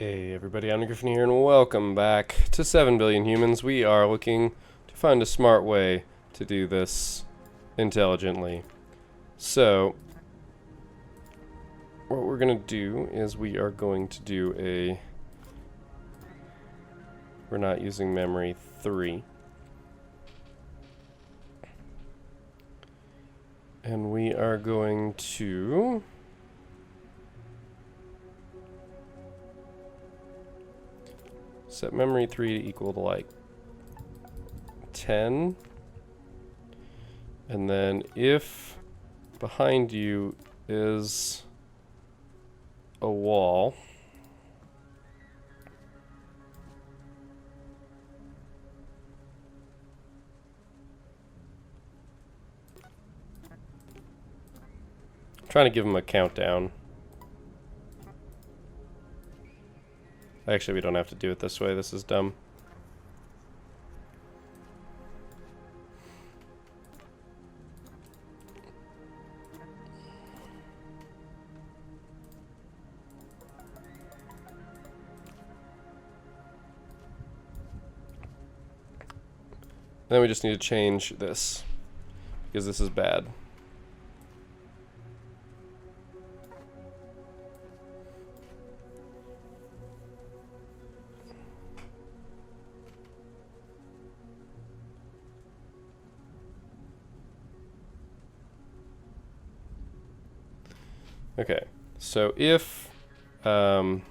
Hey everybody, I'm Griffin here and welcome back to 7 Billion Humans. We are looking to find a smart way to do this intelligently. So, what we're going to do is we are going to do we're not using memory 3. And we are going to set memory 3 to equal to like 10. And then if behind you is a wall, I'm trying to give him a countdown. Actually, we don't have to do it this way. This is dumb. Then we just need to change this, because this is bad. Okay, so if that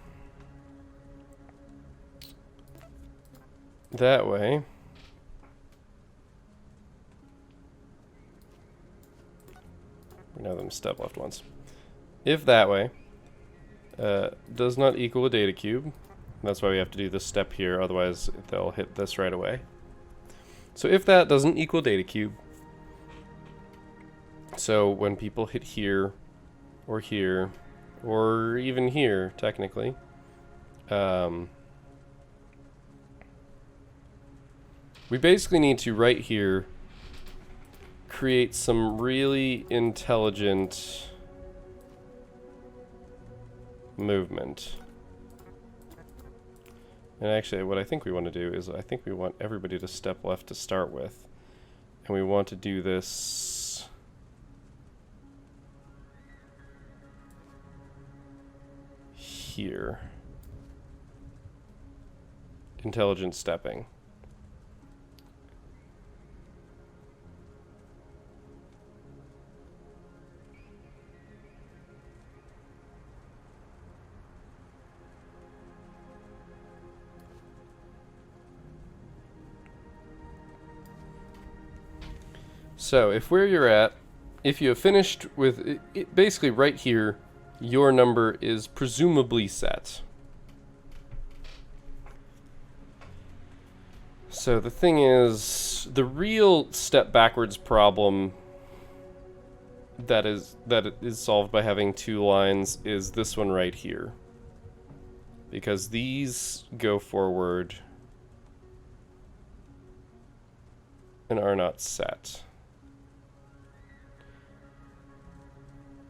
way, we know them step left once. If that way does not equal a data cube, that's why we have to do this step here, otherwise they'll hit this right away. So if that doesn't equal data cube, so when people hit here, or even here, technically, we basically need to, right here, create some really intelligent movement. And actually, what I think we want to do is I think we want everybody to step left to start with. And we want to do this here. Intelligent stepping. So, if where you're at, if you have finished with it, basically right here, your number is presumably set. So the thing is, the real step backwards problem that is solved by having two lines is this one right here. Because these go forward and are not set.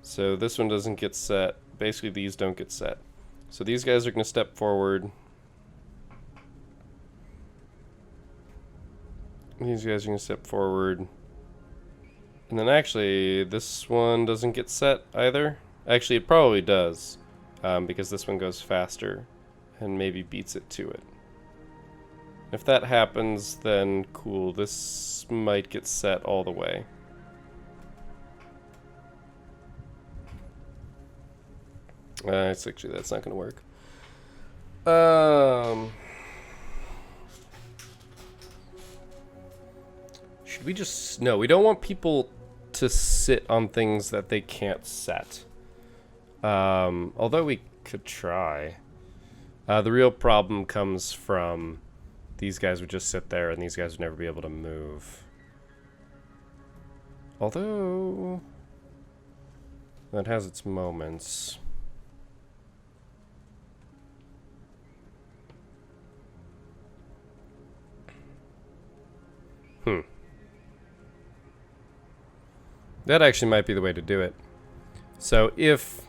So this one doesn't get set. Basically, these don't get set. So these guys are going to step forward. These guys are going to step forward. And then actually, this one doesn't get set either. Actually, it probably does. Because this one goes faster and maybe beats it to it. If that happens, then cool. This might get set all the way. It's actually, that's not going to work. Should we just... No, we don't want people to sit on things that they can't set. Although we could try. The real problem comes from these guys would just sit there and these guys would never be able to move. Although... that has its moments. That actually might be the way to do it. So if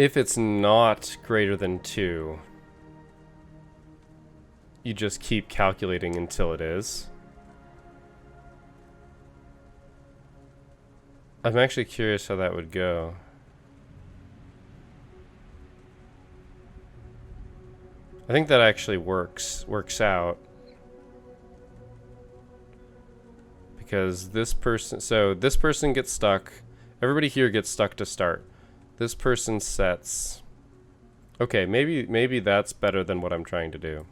if it's not greater than 2, you just keep calculating until it is. I'm actually curious how that would go. I think that actually works out. Because this person, so this person gets stuck. Everybody here gets stuck to start. This person sets. Okay, maybe that's better than what I'm trying to do.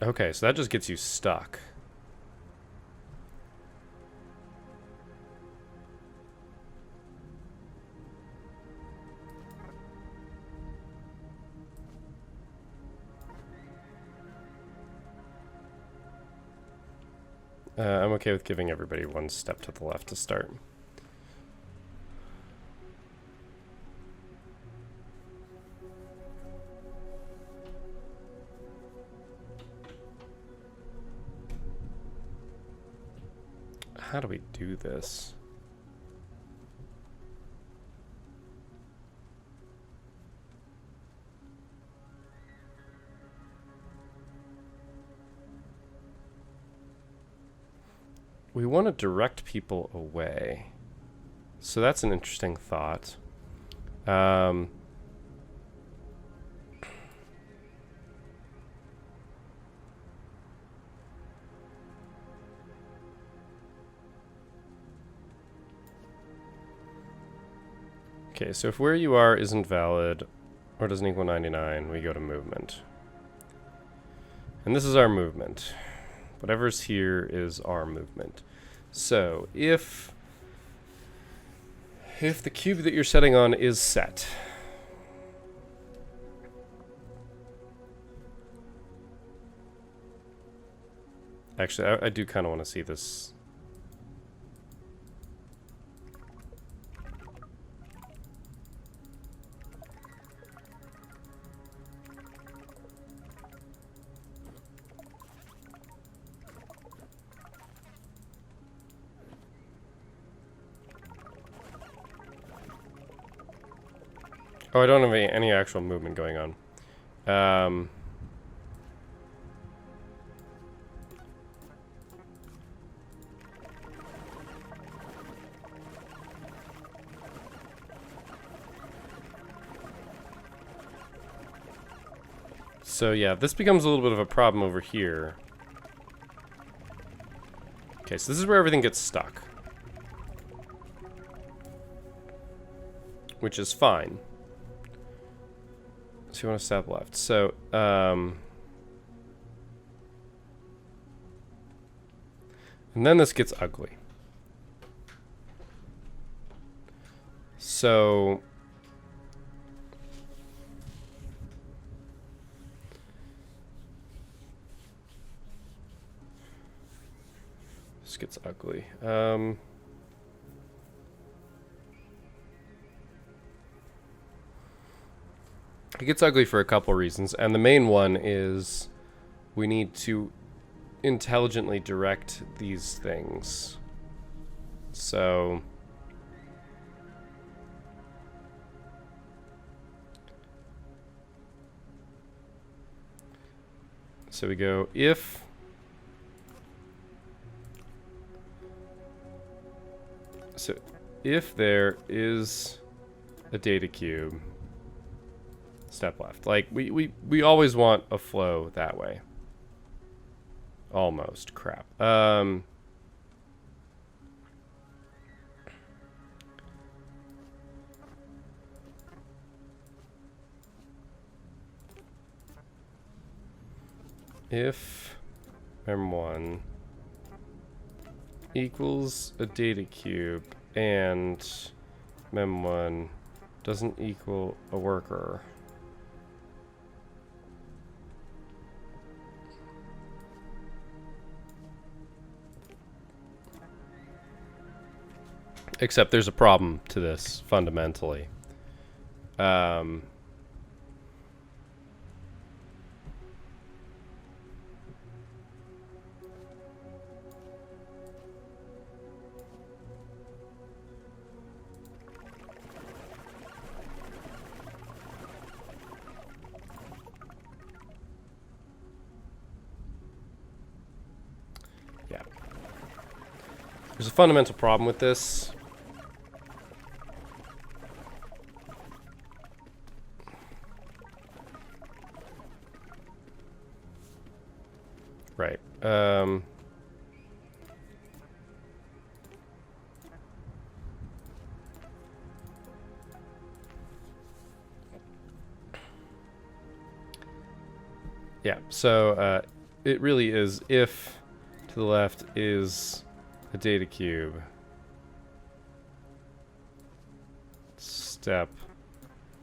Okay, so that just gets you stuck. I'm okay with giving everybody 1 step to the left to start. How do we do this? We want to direct people away. So that's an interesting thought. Okay, so if where you are isn't valid or doesn't equal 99, we go to movement. And this is our movement. Whatever's here is our movement. So if the cube that you're setting on is set, actually I do kind of want to see this. Oh, I don't have any actual movement going on. So yeah, this becomes a little bit of a problem over here. Okay, so this is where everything gets stuck. Which is fine. So you want to step left. So, and then this gets ugly. So, this gets ugly. It gets ugly for a couple reasons, and the main one is we need to intelligently direct these things. So we go if there is a data cube, step left. Like we always want a flow that way. Almost. Crap. If mem1 equals a data cube and mem1 doesn't equal a worker, except there's a problem to this fundamentally. Um, yeah. There's a fundamental problem with this. Right. Yeah, so it really is if to the left is a data cube. Step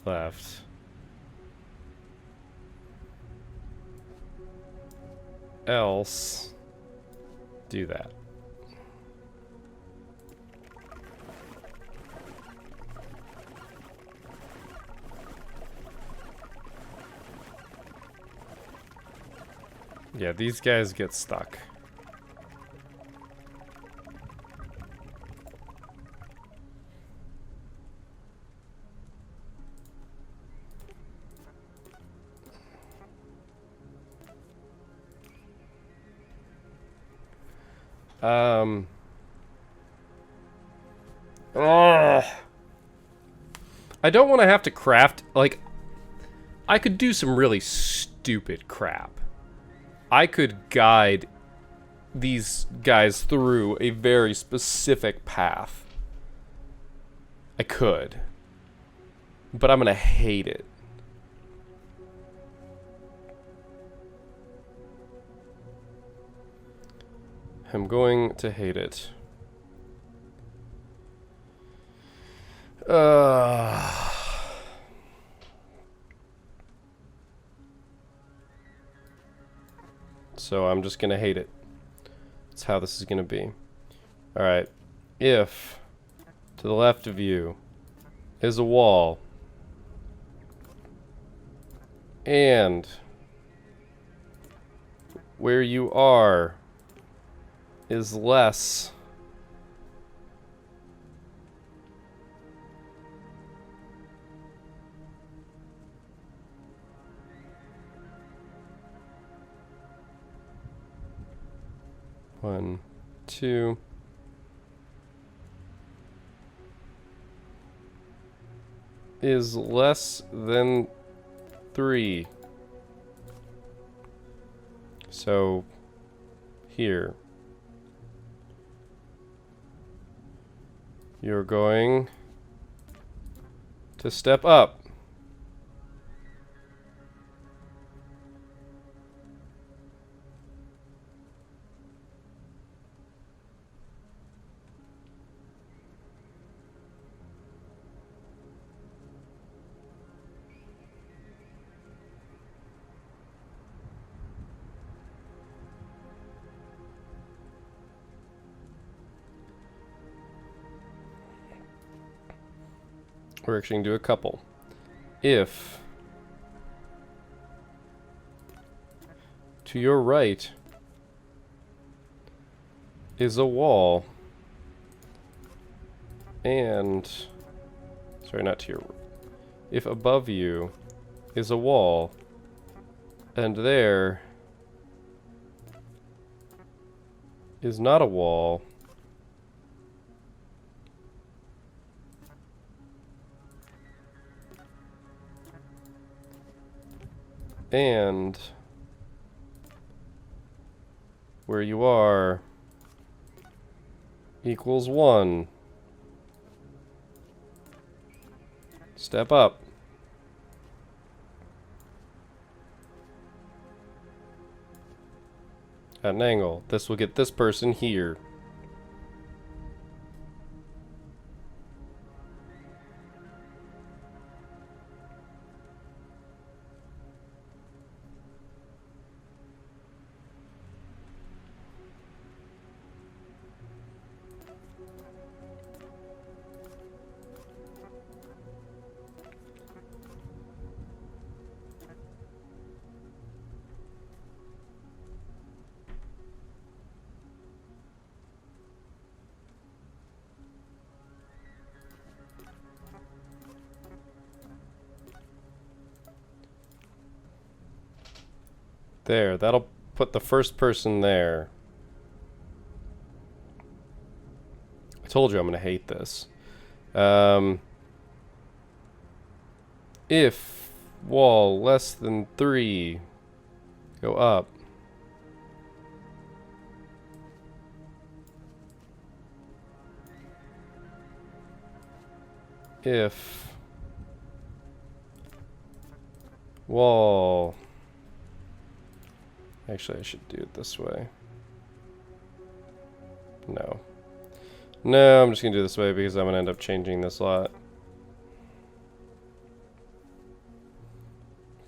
left. Else do that. Yeah, these guys get stuck. Ugh. I don't want to have to craft, like, I could do some really stupid crap. I could guide these guys through a very specific path. I could. But I'm gonna hate it. I'm going to hate it. So I'm just gonna hate it. That's how this is gonna be. Alright. If to the left of you is a wall and where you are is less one, two, is less than 3. So here you're going to step up. We're actually going to do a couple. If to your right is a wall and sorry, not to your, if above you is a wall and there is not a wall, and where you are equals 1. Step up. At an angle. This will get this person here. There, that'll put the first person there. I told you I'm gonna hate this. If wall less than 3, go up. If wall, actually I should do it this way. No. No, I'm just gonna do it this way because I'm gonna end up changing this a lot.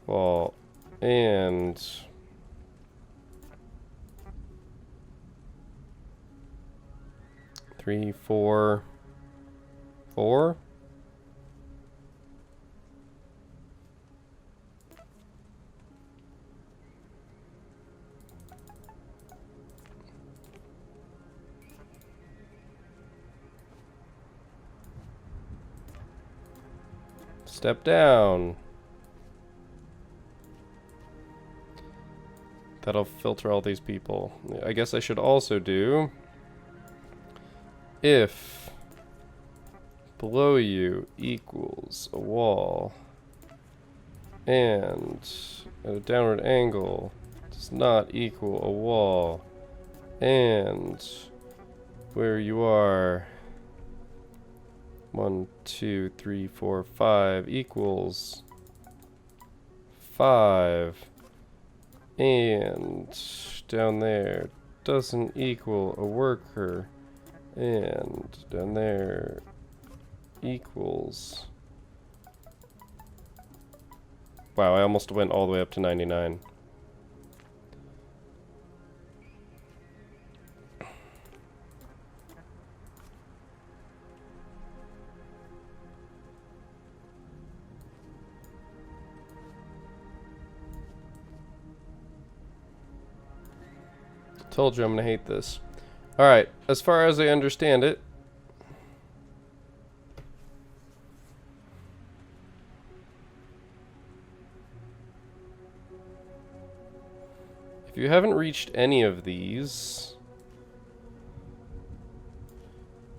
Wall and 3, 4, 4. Step down. That'll filter all these people. I guess I should also do if below you equals a wall and at a downward angle does not equal a wall and where you are 1, 2, 3, 4, 5 equals 5 and down there doesn't equal a worker and down there equals, wow, I almost went all the way up to 99. Told you I'm gonna hate this. Alright, as far as I understand it, if you haven't reached any of these,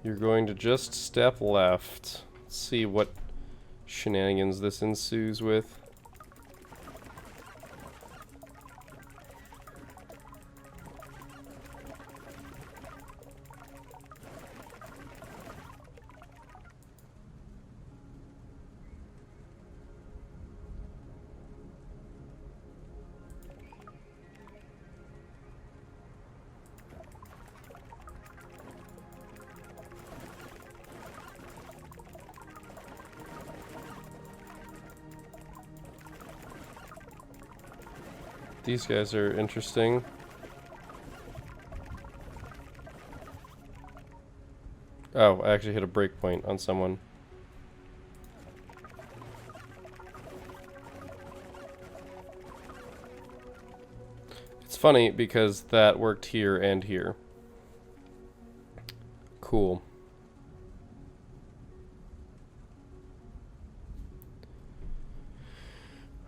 you're going to just step left. Let's see what shenanigans this ensues with. These guys are interesting. Oh, I actually hit a breakpoint on someone. It's funny because that worked here and here. Cool.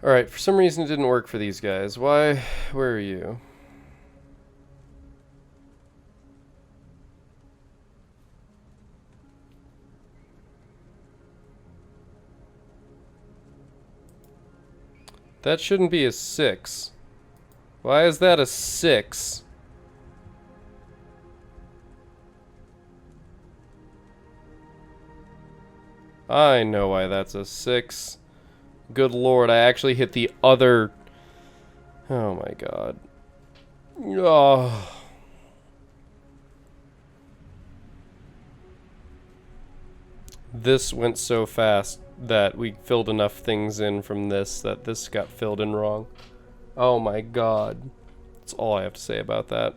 Alright, for some reason it didn't work for these guys. Why? Where are you? That shouldn't be a 6. Why is that a 6? I know why that's a 6. Good lord, I actually hit the other... Oh my god. Oh. This went so fast that we filled enough things in from this that this got filled in wrong. Oh my god. That's all I have to say about that.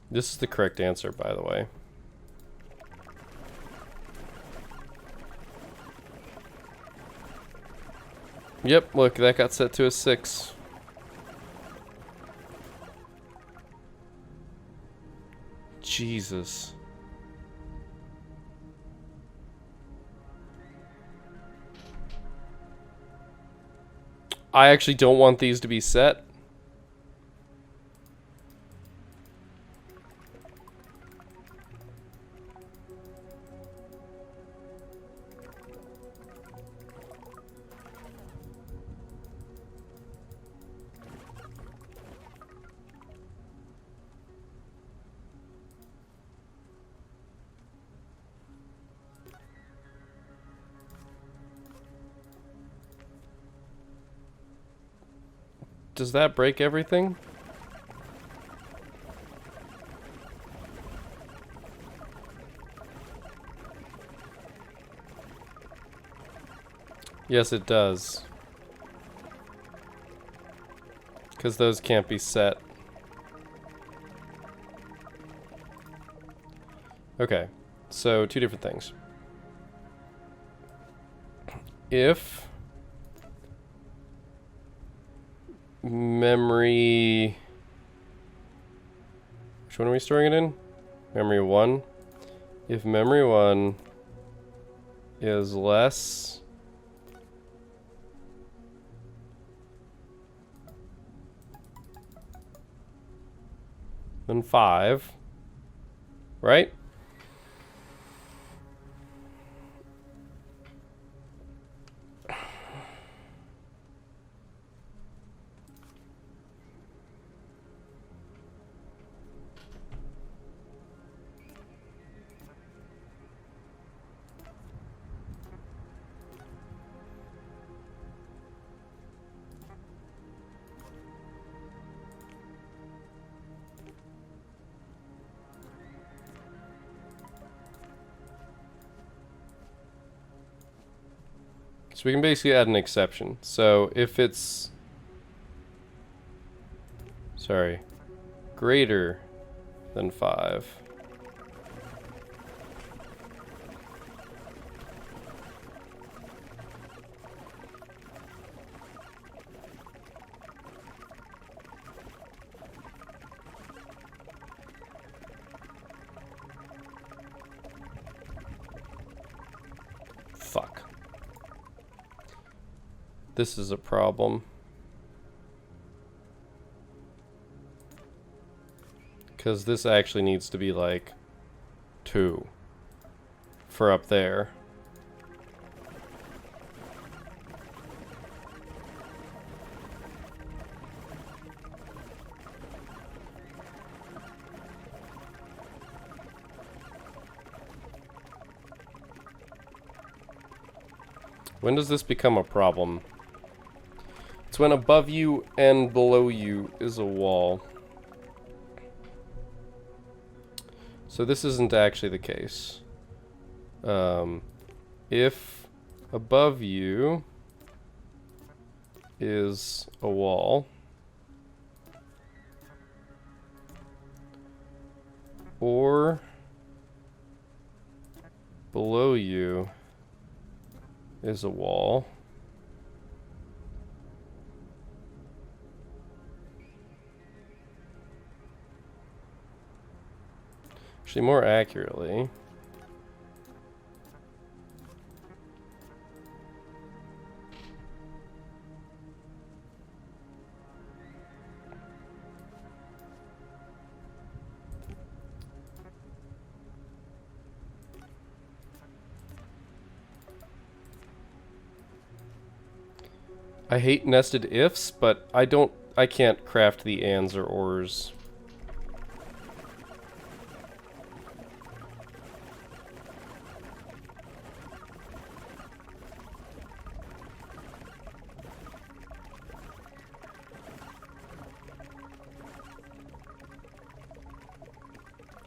This is the correct answer, by the way. Yep, look, that got set to a 6. Jesus. I actually don't want these to be set. Does that break everything? Yes, it does. Because those can't be set. Okay, so two different things. If memory... Which one are we storing it in? Memory 1. If memory 1 is less than 5, right? So we can basically add an exception. So if it's, sorry, greater than 5, fuck. This is a problem. Because this actually needs to be like 2 for up there. When does this become a problem? It's when above you and below you is a wall. So this isn't actually the case. If above you is a wall, or below you is a wall, actually more accurately, I hate nested ifs, but I can't craft the ands or ors.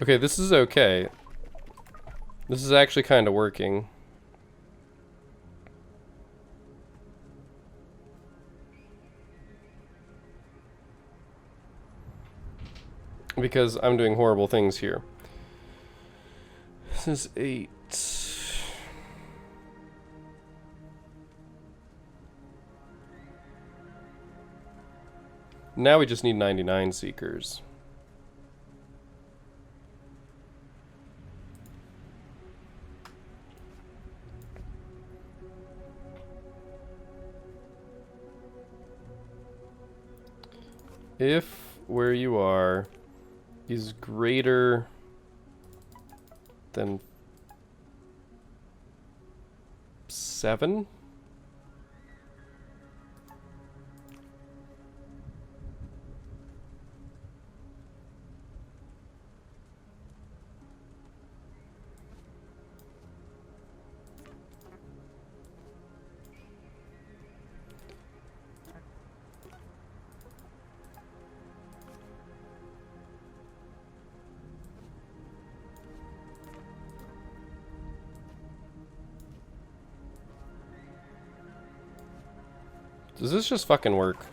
Okay, this is okay. This is actually kind of working. Because I'm doing horrible things here. This is 8. Now we just need 99 seekers. if where you are is greater than 7. Does this just fucking work?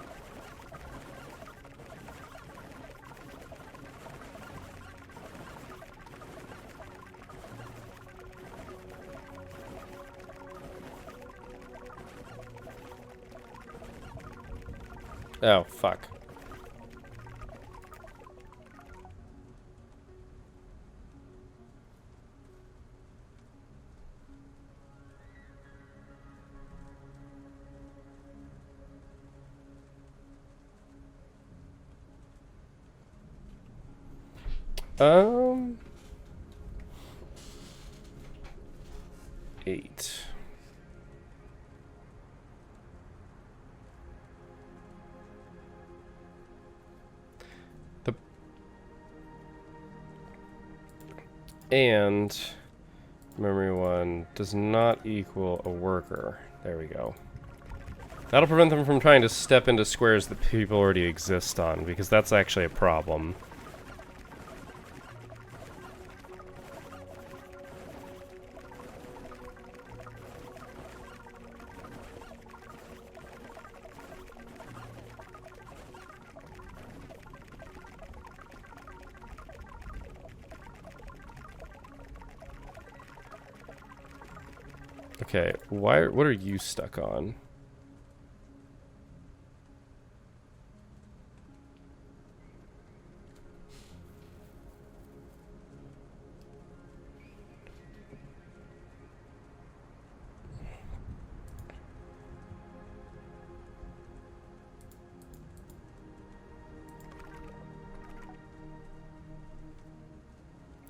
Oh, fuck. Um... 8. And memory 1 does not equal a worker. There we go. That'll prevent them from trying to step into squares that people already exist on, because that's actually a problem. Okay, what are you stuck on?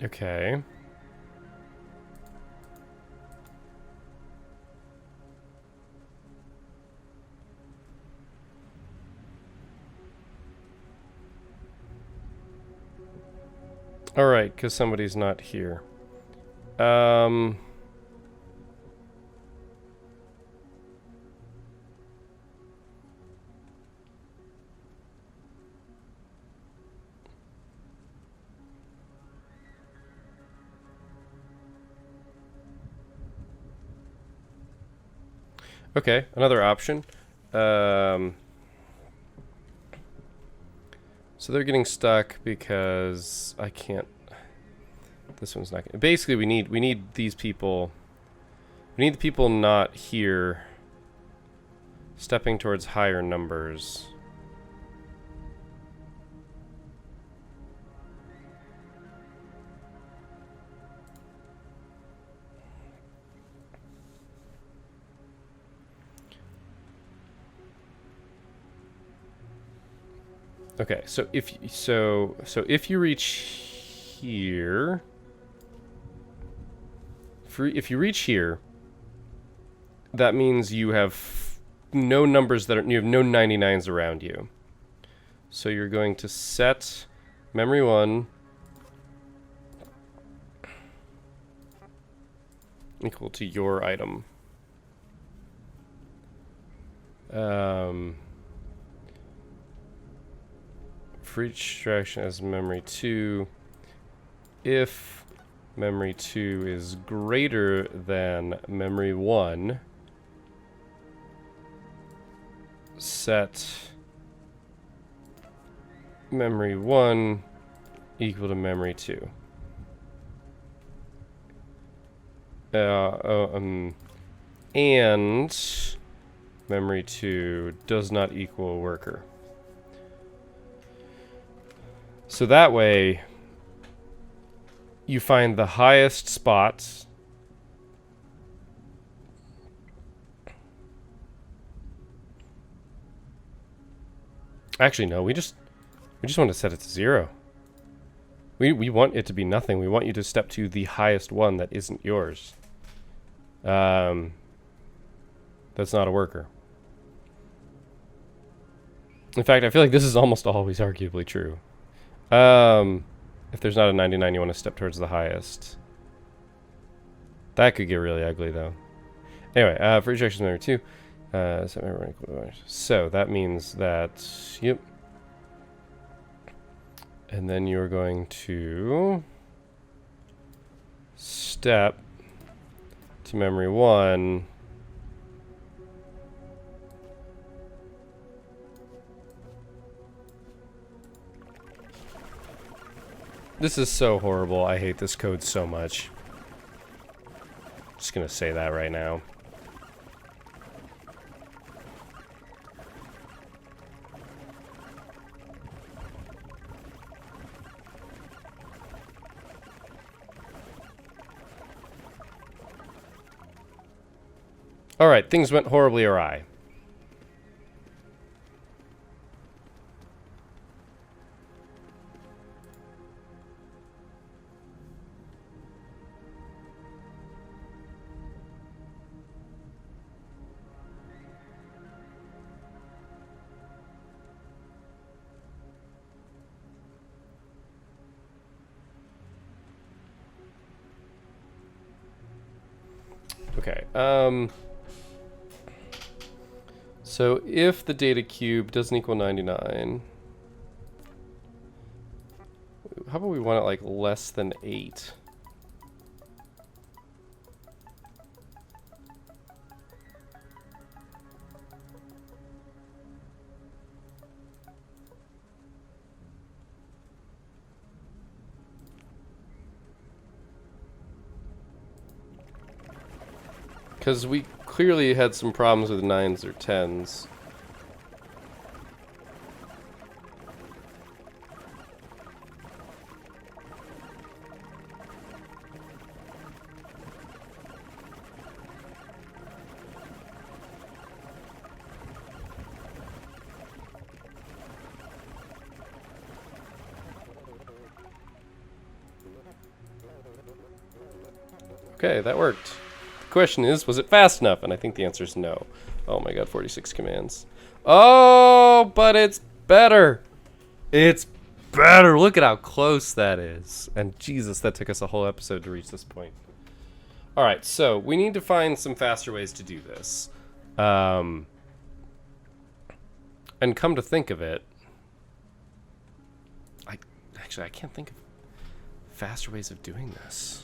Okay. Alright, because somebody's not here. Okay, another option. So they're getting stuck because I can't. This one's not. Basically, we need these people. We need the people not here. Stepping towards higher numbers. Okay, so if you reach here, if you reach here, that means you have no numbers that are, you have no 99s around you. So you're going to set memory 1 equal to your item. For each direction as memory 2, if memory 2 is greater than memory 1, set memory 1 equal to memory 2. And memory 2 does not equal a worker. So that way, you find the highest spots. Actually, no, we just We just want to set it to 0. We want it to be nothing. We want you to step to the highest one that isn't yours. That's not a worker. In fact, I feel like this is almost always arguably true. If there's not a 99, you want to step towards the highest. That could get really ugly, though. Anyway, for each action number 2, so that means that, yep. And then you're going to step to memory 1. This is so horrible. I hate this code so much. Just gonna say that right now. Alright, things went horribly awry. Okay, so if the data cube doesn't equal 99, how about we want it like less than 8? Because we clearly had some problems with 9s or 10s. Okay, that worked. Question is, was it fast enough? And I think the answer is no. Oh my god, 46 commands. Oh, but it's better. It's better. Look at how close that is. And Jesus, that took us a whole episode to reach this point. Alright, so we need to find some faster ways to do this. And come to think of it, I can't think of faster ways of doing this.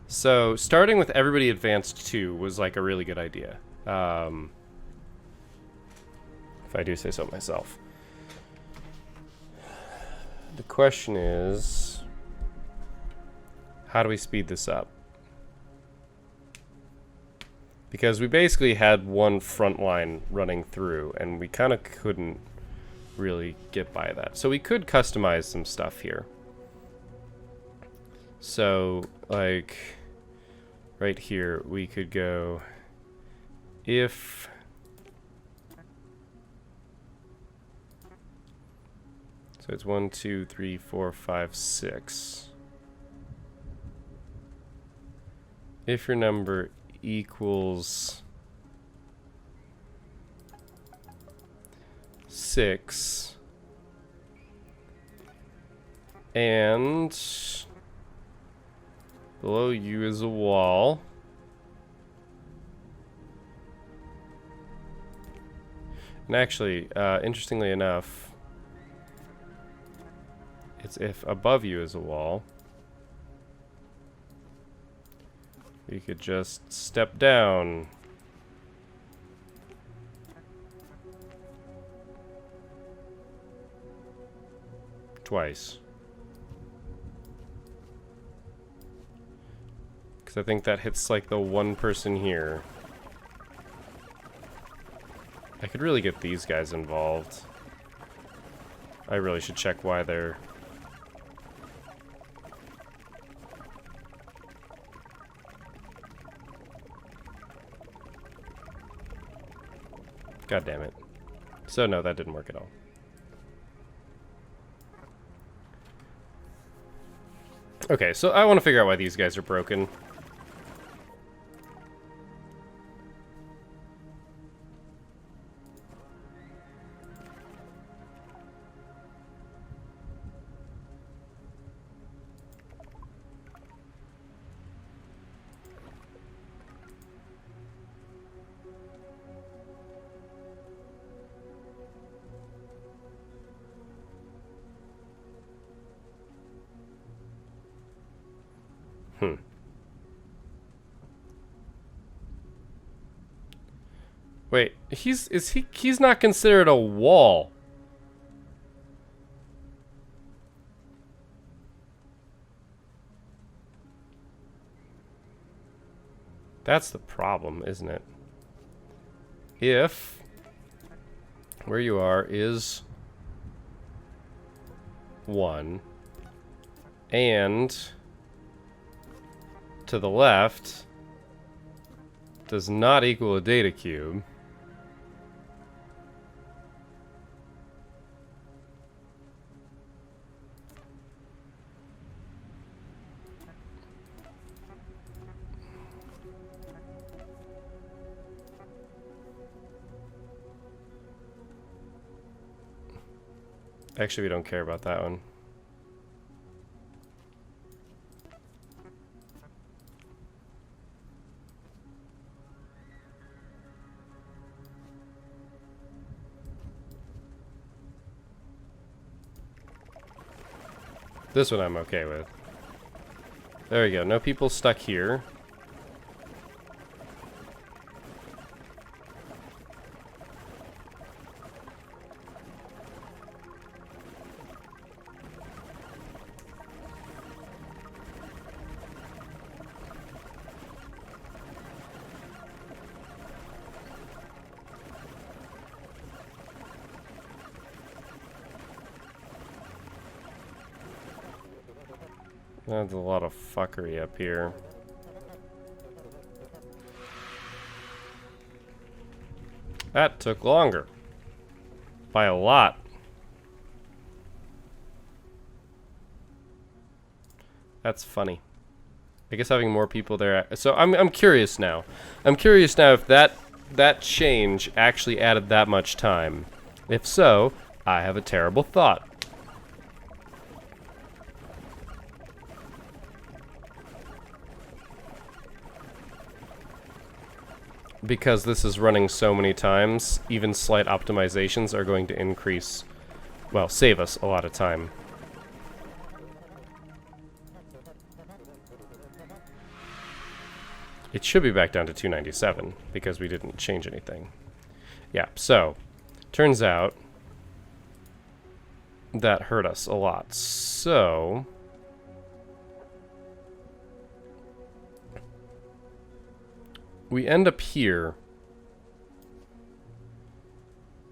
So, starting with everybody advanced 2 was like a really good idea. If I do say so myself. The question is, how do we speed this up? Because we basically had one front line running through, and we kind of couldn't really get by that. So we could customize some stuff here. So, like, right here, we could go if so it's 1, 2, 3, 4, 5, 6. If your number equals 6 and below you is a wall. And actually, interestingly enough, it's if above you is a wall. We could just step down. Twice. Because I think that hits like the one person here. I could really get these guys involved. I really should check why they're... God damn it. So no, that didn't work at all. Okay, so I want to figure out why these guys are broken. Wait, he's not considered a wall. That's the problem, isn't it? If where you are is 1 and to the left does not equal a data cube, actually we don't care about that one. This one I'm okay with. There we go. No people stuck here. That's a lot of fuckery up here. That took longer. By a lot. That's funny. I guess having more people there. So I'm curious now. I'm curious now if that change actually added that much time. If so, I have a terrible thought. Because this is running so many times, even slight optimizations are going to increase, well, save us a lot of time. It should be back down to 297 because we didn't change anything. Yeah, so turns out that hurt us a lot. So we end up here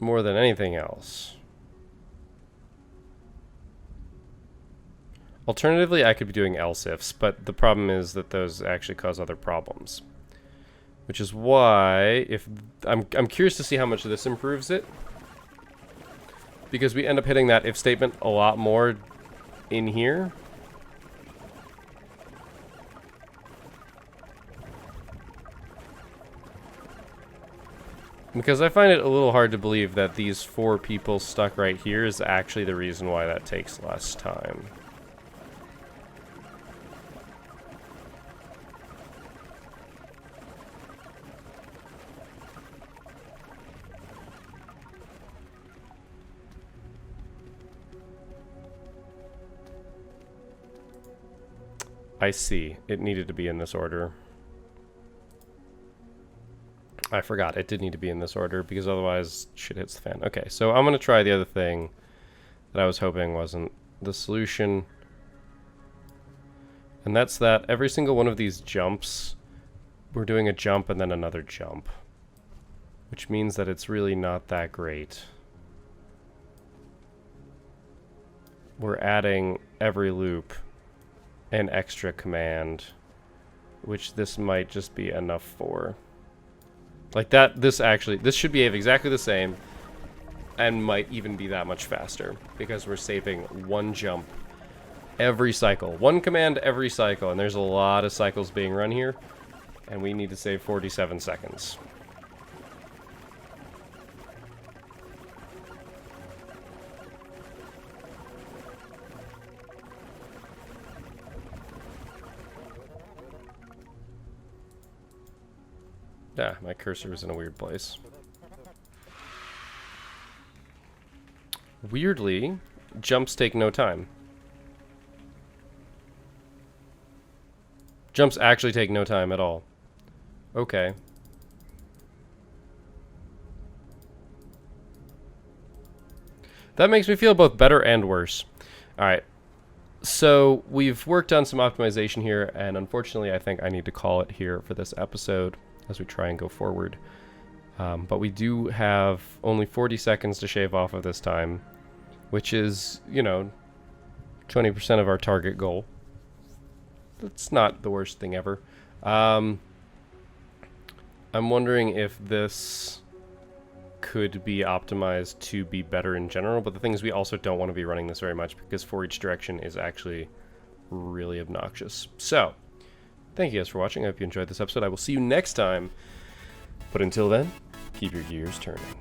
more than anything else. Alternatively, I could be doing else ifs, but the problem is that those actually cause other problems. Which is why, if I'm curious to see how much this improves it. Because we end up hitting that if statement a lot more in here. Because I find it a little hard to believe that these 4 people stuck right here is actually the reason why that takes less time. I see. It needed to be in this order. I forgot. It did need to be in this order because otherwise shit hits the fan. Okay, so I'm going to try the other thing that I was hoping wasn't the solution. And that's that every single one of these jumps, we're doing a jump and then another jump. Which means that it's really not that great. We're adding every loop an extra command, which this might just be enough for. Like that, this should behave exactly the same and might even be that much faster because we're saving one jump every cycle. One command every cycle, and there's a lot of cycles being run here, and we need to save 47 seconds. Yeah, my cursor was in a weird place. Weirdly, jumps take no time. Jumps actually take no time at all. Okay. That makes me feel both better and worse. Alright. So, we've worked on some optimization here, and unfortunately I think I need to call it here for this episode as we try and go forward. But we do have only 40 seconds to shave off of this time, which is, you know, 20% of our target goal. That's not the worst thing ever. I'm wondering if this could be optimized to be better in general, but the thing is we also don't want to be running this very much because for each direction is actually really obnoxious. So, thank you guys for watching. I hope you enjoyed this episode. I will see you next time. But until then, keep your gears turning.